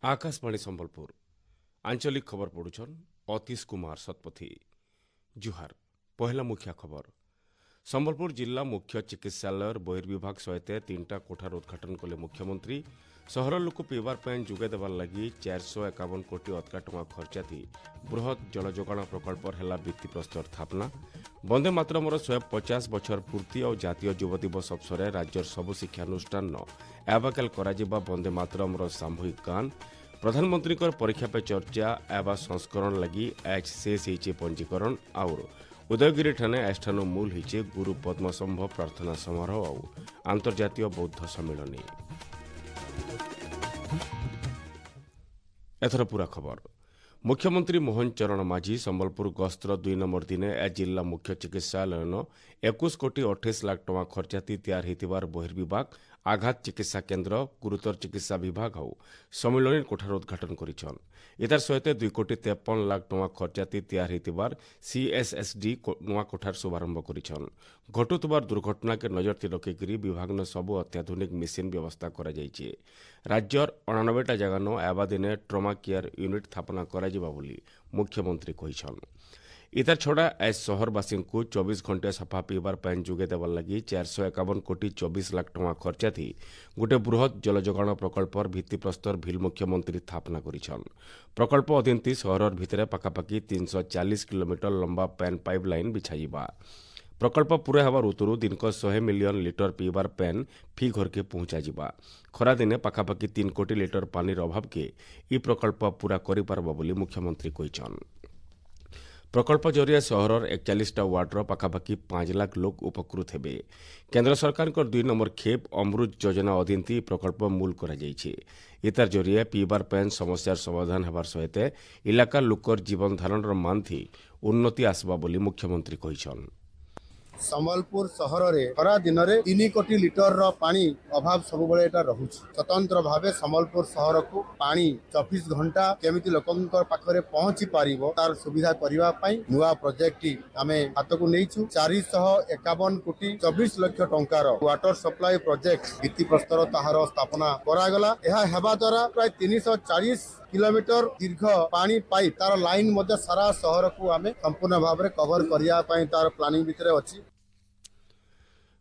आकाशवाणी संबलपुर आंचलिक खबर पढ़ुछन अतीश कुमार शतपथी। जुहार पहला मुख्य खबर। संबलपुर जिला मुख्य चिकित्सालय बहिर्विभाग सहित 3टा कोठार उद्घाटन कले मुख्यमंत्री। सहर लोक पीवार पानी जोगाई देवार लगी 451 कोटी अटका टंका खर्चाती बृहत जल जोगाण प्रकल्प है भित्तिप्रस्तर स्थापना। वंदे मातरमर 150 बछर पूर्ति और जातीय युव दिवस अवसर राज्यर सबु शिक्षानुष्ठान एबाकाल कराजिबा वंदे मातरमर सामूहिक गान। प्रधानमंत्री परीक्षा पे चर्चा एवं संस्करण लगी आज शेष होइछे पंजीकरण। और उदयगिरी ठाने एष्ठानु मूल होइछे गुरु पद्मसंभ प्रार्थना समारोह और अंतर्जातीय बौद्ध सम्मेलन। एथर पूरा खबर। मुख्यमंत्री मोहन चरण माझी संबलपुर गस्तर 2 नंबर दिने ए जिला मुख्य चिकित्सालय 21 कोटी 28 लाख टंका खर्चाती तैयार होइतिबार बहिर्विभाग आघात चिकित्सा केन्द्र गुरुतर चिकित्सा विभाग और सम्मिलनी कोठार उद्घाटन करिछन। इतार सहित 2 कोटी 53 लाख टंका खर्चाती तैयार होइतिबार सीएसएसडी नुआ कोठार शुभारंभ करिछन। घटुतबार दुर्घटना के नजरती रखिकरी विभाग न सबु अत्याधुनिक मेसिन व्यवस्था करा जाइछे। राज्यर 99टा जगान एबा दिने ट्रमा केयर यूनिट स्थापना कराजिबा बोली मुख्यमंत्री कहिछन। इतार छड़ा आज सहरवासी को 24 घंटे सफा पीवार पानी जोगाई देवार लगी 451 कोटी 24 लाख टंका खर्चा थी गोटे बृहत जल जोगाण प्रकल्पर भित्तिप्रस्तर भिल मुख्यमंत्री स्थापना करिछन। प्रकल्प अधीन सहर भितर पाखापाखि 340 किलोमीटर लंबा पैन पाइप लाइन बिछाइबा। प्रकल्प पूरा हवा ऋतु दिनक 100 मिलियन लिटर पीवार पैन फी घर के पहुंचा जिबा। खरा दिने पाखापाखि 3 कोटी लिटर पानीर अभाव के ई प्रकल्प पूरा करि पारबा बोली मुख्यमंत्री कहिछन। प्रकल्प जरिया सहरर 41टा वार्डर पाखापाखि 5 लाख लोक उपकृत हेबे। केन्द्र सरकार 2 नंबर खेप अमृत योजना अधीन प्रकल्प मूल करा जाइछे। इतार जरिया पीवार पैन समस्यार समाधान हेबार सहित इलाका लोकर जीवन धारणर मान थी उन्नति आसबा बोली मुख्यमंत्री कहिछन। संबलपुर सहर रे खरा दिन रे 3 कोटी लिटर रो पानी अभाव सब बळे एटा रहुछि। स्वतंत्र भावे संबलपुर सहर को पानी 24 घंटा केमिति लोकंकर पाखरे पहुंची पारिबो तार सुविधा करिवा पई नुवा प्रोजेक्ट आमे हाथ को नेइछु। 451 कोटी 24 लाख टंकार वाटर सप्लाई प्रोजेक्ट भित्ति प्रस्तर ताहार स्थापना करा गला। एहा हेबा द्वारा प्राय 340 किलोमीटर दीर्घ पानी पाइप तार लाइन मध्य सारा सहर को आमे संपूर्ण भाव में कवर करिया पई तार प्लानिंग भितर अछि।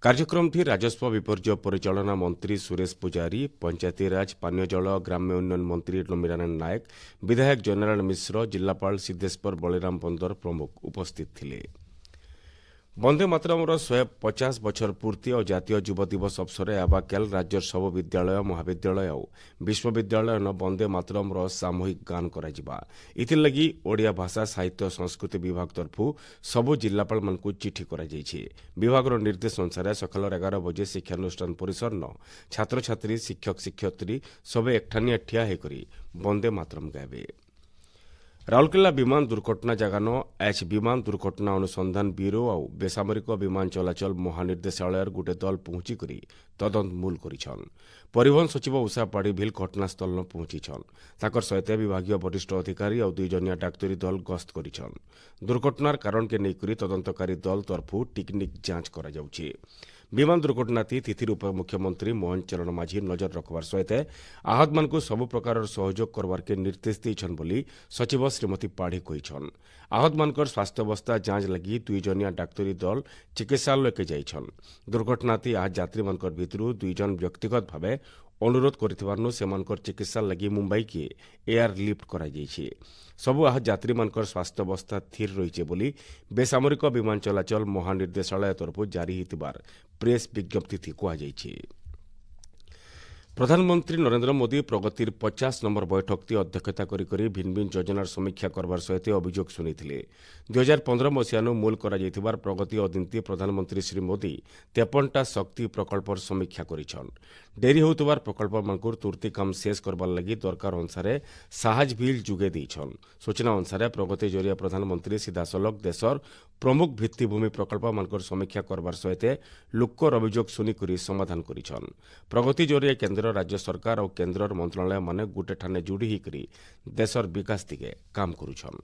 कार्यक्रम थी राजस्व विपर्यय परिचालना मंत्री सुरेश पुजारी, पंचायती राज पानीय जल ग्राम्य उन्नयन मंत्री नमीरानंद नायक, विधायक जनरल मिश्र, जिलापाल सिद्धेश्वर बलिराम बंदर प्रमुख उपस्थित थिले। वंदे मातरमर 150 बछर पूर्ति और जातीय युव दिवस अवसर एबाकाल राज्यर सब विद्यालय महाविद्यालय और विश्वविद्यालय वंदे मातरमर सामूहिक गान कराजिबा। इथिर लगी ओडिया भाषा साहित्य संस्कृति विभाग तरफु सबु जिलापाल मानकु चिठी करा जाइछे। विभागर निर्देश अनुसार सकाल 11 बजे शिक्षानुष्ठान परिसर न छात्र छात्री शिक्षक शिक्षयित्री सबे एकठानिया ठिया हेकरी वंदे मातरम गाइबे। राउरकेला विमान दुर्घटना जगान एच विमान दुर्घटना अनुसंधान ब्यूरो और बेसामरिक विमान चलाचल महानिर्देशालय गोटे दल पहुंचिक तदंत मूल करिछन। परिवहन सचिव उषा पाड़ीभिल घटनास्थल न पहुंचीछन। ताकर सहित विभागीय वरिष्ठ अधिकारी और 2 जनिया डाक्तरी दल गस्त करिछन। दुर्घटनार कारण के नेकरी तदंतकारी दल तरफु टेक्निक जांच करा जाउछे। विमान दुर्घटना तिथिर उप मुख्यमंत्री मोहन चरण माझी नजर रखबार सहित आहत मान को सबु प्रकार सहयोग करवार के निर्देश देछन बोली सचिव श्रीमती पाढ़ी कहिछन। आहत मानकर स्वास्थ्य अवस्था जांच लगी 2 जनिया डाक्तरी दल चिकित्सालय के जाइछन। दुर्घटना आहत यात्री मानकर भितरु 2 जन व्यक्तिगत भावे अनुरोध करिथिबारनु सेमानकर चिकित्सा लगी मुंबई के एयर लिफ्ट करा जाइछे। सबु आहत यात्री मानकर स्वास्थ्य अवस्था स्थिर रहिछे बोली बेसामरिक विमान चलाचल महानिर्देशालय तरफु जारी हितिबार प्रेस विज्ञप्ति थी कहा जाइछे। प्रधानमंत्री नरेंद्र मोदी प्रगतिर 50 नंबर बैठक ती अध्यक्षता करी भिन्न भिन्न योजनार समीक्षा करबार सहित अभियोग सुनिथिले। 2015 मसीहानु मूल करा जाइथिबार प्रगति अधीन प्रधानमंत्री श्री मोदी 53टा शक्ति प्रकल्पर समीक्षा करिछन। डेरी होउतबार प्रकल्प मानकुर तुर्ती काम शेष करबार लगी दरकार अनुसार साहज बिल जुगे देछन। सूचना अनुसार प्रगति जरिया प्रधानमंत्री सीधासलख देशर प्रमुख भित्तिभूमि प्रकल्प मानकर समीक्षा करबार सहित लोकर अभियोग सुनिकरी समाधान करिछन। प्रगति जरिया केन्द्र राज्य सरकार और केन्द्र मंत्रालय माने गुटे ठाने जोड़ी होकरी देशर विकास दिगे काम करुछन।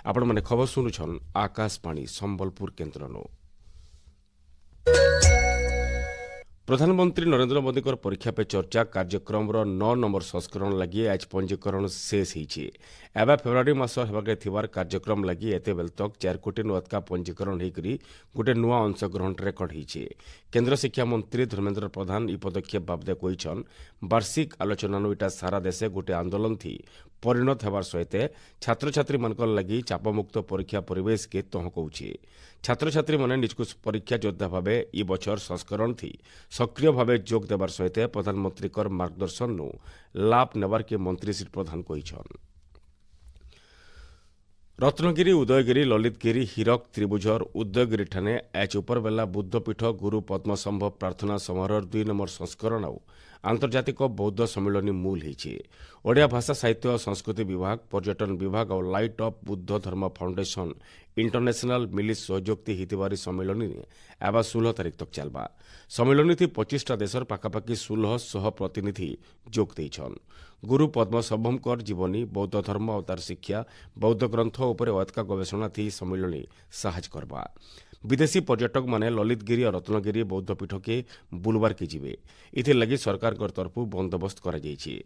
आपण माने खबर सुनुछन आकाशवाणी संबलपुर केन्द्रनो। प्रधानमंत्री नरेंद्र मोदी परीक्षा पे चर्चा कार्यक्रम 9 नंबर संस्करण लगी आज पंजीकरण शेष होईछि। एबा फेब्रुआरी मास हेबाके थिबार कार्यक्रम लगी एते बेल तक 4 कोटी नुआतका पंजीकरण होईकरी गोटे नुआ अंशग्रहण रेकर्ड होईछि। केंद्र शिक्षा मंत्री धर्मेंद्र प्रधान ई पदक्षेप बाबदे कहिछन वार्षिक आलोचना इटा सारा देशे गोटे आंदोलन थी परिणत हेबार सहित छात्र छात्री मानकर लगी चापमुक्त परीक्षा परिवेश के तहकौछि। छात्र छात्री माने निजकु परीक्षा योद्धा भावे ई बछर संस्करण थी सक्रिय भावे जोग देबार सहित प्रधानमंत्री मार्गदर्शन नु लाभ नेबार के मंत्री श्री प्रधान कहिछन। रत्नगिरी उदयगिरी ललितगिरी हीरक त्रिभुजर उदयगिरी ठाने एच उपरबेला बुद्धपीठ गुरु पद्मसंभव प्रार्थना समारोह 2 नंबर संस्करण आउ आंतर्जातिक बौद्ध सम्मिलन मूल होईछि। ओडिया भाषा साहित्य और संस्कृति विभाग पर्यटन विभाग और लाइट ऑफ बुद्ध धर्म फाउंडेशन इंटरनेशनल मिली सहयोगती हितवारी सम्मिलन एवं 16 तारीख तक चलबा। सम्मिलन थी 25टा देशर पाखापाखि 1600 प्रतिनिधि जोग देइछन। गुरु पद्मसंभवकर जीवनी बौद्ध धर्म और तार शिक्षा बौद्ध ग्रंथ उपरे अधिक गवेषणा थी सम्मिलन साहाय्य करबा। विदेशी पर्यटक माने ललितगिरी और रत्नगिरी बौद्ध पीठ के बुलवार के जीवे इथे लगी सरकार तरफु बंदोबस्त करा जायछि।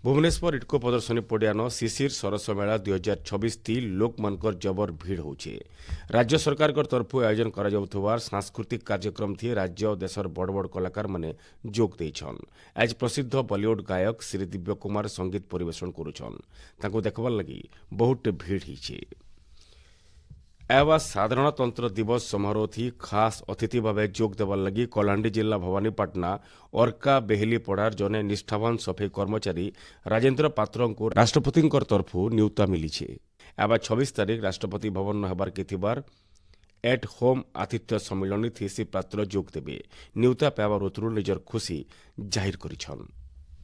भुवनेश्वर इटको प्रदर्शनी पड़ियान शिशिर सरस मेला 2026 थी लोक मानकर जबर भीड़ होचे। राज्य सरकार तरफु आयोजन करा जाउथवार सांस्कृतिक कार्यक्रम थी राज्य और देशर बड़ बड़ कलाकार माने जोग देइछन। आज प्रसिद्ध बॉलीवुड गायक श्री दिव्य कुमार संगीत परिवेषण करुछन। तांको देखबार लगी बहुत भीड़ हिचे। एवं साधारणतंत्र दिवस समारोह थी खास अतिथि भाव जोग देवार लगी कलाहांडी जिला भवानीपाटना अर्का बेहली पड़ार जने निष्ठावान सफाई कर्मचारी राजेन्द्र पात्र को राष्ट्रपति तरफु न्यूता मिली एवं 26 तारीख राष्ट्रपति भवन हेबार के थिबार एट होम आतिथ्य सम्मिलन थी श्री पात्र जोग देवे। न्यूता पाइबार उतरु निजर खुशी जाहिर करिछन।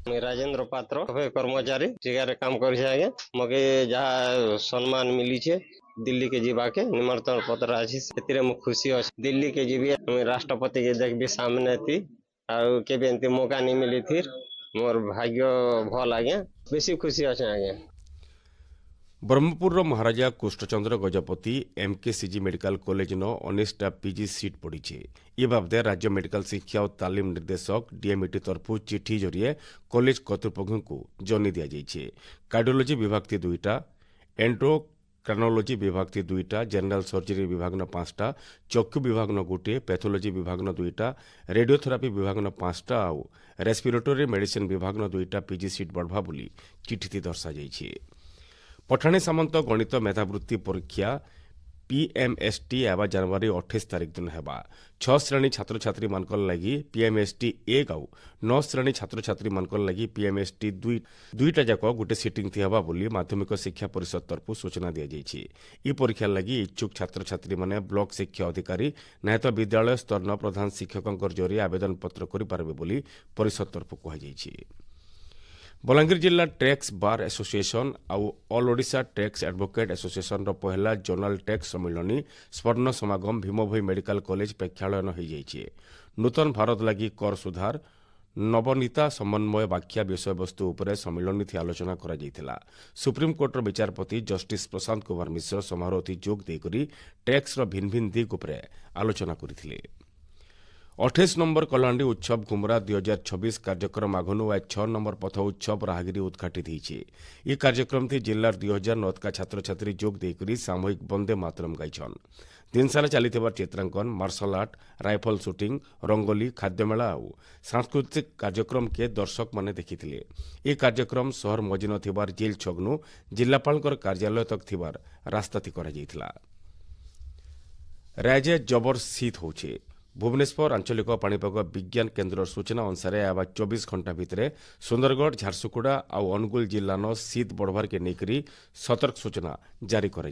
राजेंद्र पात्र सफाई कर्मचारी ठिकारे काम करिछे आगे मगे जहाँ सम्मान मिली छे दिल्ली के जीवा के निमंत्रण पत्र अछि सेतिरे मु खुशी अछि। दिल्ली के जीवी राष्ट्रपति के देखबी सामने थी और केबे एंती मौका नहीं मिली थी मोर भाग्य भल आगे बेसी खुशी अछि आगे। ब्रह्मपुर महाराजा कृष्णचंद्र गजपति एमकेसीजी मेडिकल कॉलेज न 19टा पीजी सीट पड़ी ये बाबदे राज्य मेडिकल शिक्षा और तालीम निर्देशक डीएमईटी तरफु चिठी जरिए कॉलेज कर्तृपक्ष को जनी दि जाइए। कार्डियोलॉजी विभाग थी 2टा, एंड्रोक्रानोलॉजी विभाग थी 2टा, जनरल सर्जरी विभाग न 5टा, चक्षु विभाग न 1, पैथोलॉजी विभाग न 2टा, रेडियोथेरापी विभाग न 5टा आउ रेस्पिरेटरी मेडिसिन विभाग न 2टा पीजी सीट बढ़वा बोली चिठी दर्शा जाइए। पठाणी सामंत गणित मेधावृत्ति परीक्षा पीएमएसटी एवं जनवरी 28 तारीख दिन हेबा। 6 श्रेणी छात्र छात्री मानकर लगी पीएमएसटी 1 आउ 9 श्रेणी छात्र छात्री मानकर लगी पीएमएसटी 2टा जाक गोटे सिटिंग थी हेबा बोली माध्यमिक शिक्षा परिषद तरफु सूचना दिया जायछि। ई परीक्षा लगी इच्छुक छात्र छात्री माने ब्लॉक शिक्षा अधिकारी नायत विद्यालय स्तर प्रधान शिक्षक जरिए आवेदन पत्र करि पारबे बोली परिषद तरफु कहा जायछि। बलांगीर जिला टैक्स बार एसोसिएशन आउ all Odisha tax advocate association पहला जोनाल टैक्स सम्मिलन स्वर्ण समागम भीमभोई मेडिकल कॉलेज प्रेक्षालयन हो जाइए। नूतन भारत लगी कर सुधार नवनीता समन्वय व्याख्या विषय वस्तु उपरे सम्मिलन थी आलोचना करा जायथिला। सुप्रीमकोर्टर विचारपति जस्टिस प्रशांत कुमार मिश्र समारोह थी जोग देकरी टैक्स भिन्न भिन्न दिग उपरे आलोचना करथिले। 28 नंबर कलाहांडी उत्सव घुमरा 2026 कार्यक्रम आगनु आज 6 नंबर पथ उत्सव राहगिरी उद्घाटित होइछे। ई कार्यक्रम थी जिल्लार 2000 नौतका छात्र छात्री जोग देकरी सामूहिक वंदे मातरम गाइछन। दिन सारा चलीथिबार चित्रांकन martial art rifle shooting rangoli खाद्यमेला आउ सांस्कृतिक कार्यक्रम के दर्शक माने देखिथिले। ई कार्यक्रम शहर मजिन थिबार जेल छगनु जिल्लापालकर कार्यालय तक थिबार रास्ता थी करा जायथिला। राज्य जबर शीत होछे। भुवनेश्वर आंचलिक पाणीपाग विज्ञान केन्द्र सूचना अनुसार आवा 24 घंटा भितर सुंदरगढ़ झारसुगुड़ा और अनुगुल जिलान शीत बढ़वार के नेकरी सतर्क सूचना जारी कर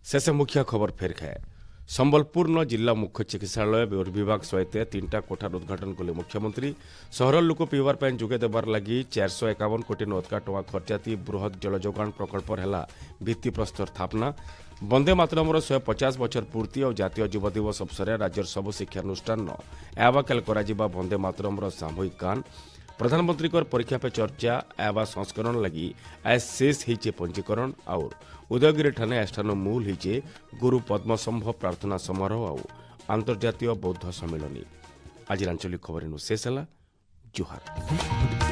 शेष मुख्य खबर फेर खाए। संबलपुर न जिला मुख्य चिकित्सालय विभाग सहित 3टा कोठार उद्घाटन कले मुख्यमंत्री। सहर लोक पीवार पानी जोगे देवार लगी 451 कोटी अधिक टଙ୍କା खर्चाती बृहत जल जोगाण प्रकल्प है भित्तिप्रस्तर स्थापना। वंदे मातरमर 150 बछर पूर्ति और जातीय युवा दिवस अवसर राज्यर सबु शिक्षानुष्ठान एवाकाल करा वंदे मातरमर सामूहिक गान। प्रधानमंत्री परीक्षा पे चर्चा एवं संस्करण लगी आज शेष होइछे पंजीकरण और उदयगिरी ठाने आस्थान मूल होइछे गुरु पद्मसंभव प्रार्थना समारोह और आंतर्जातीय बौद्ध सम्मेलन। आज आंचलिक खबर शेष है। जुहार।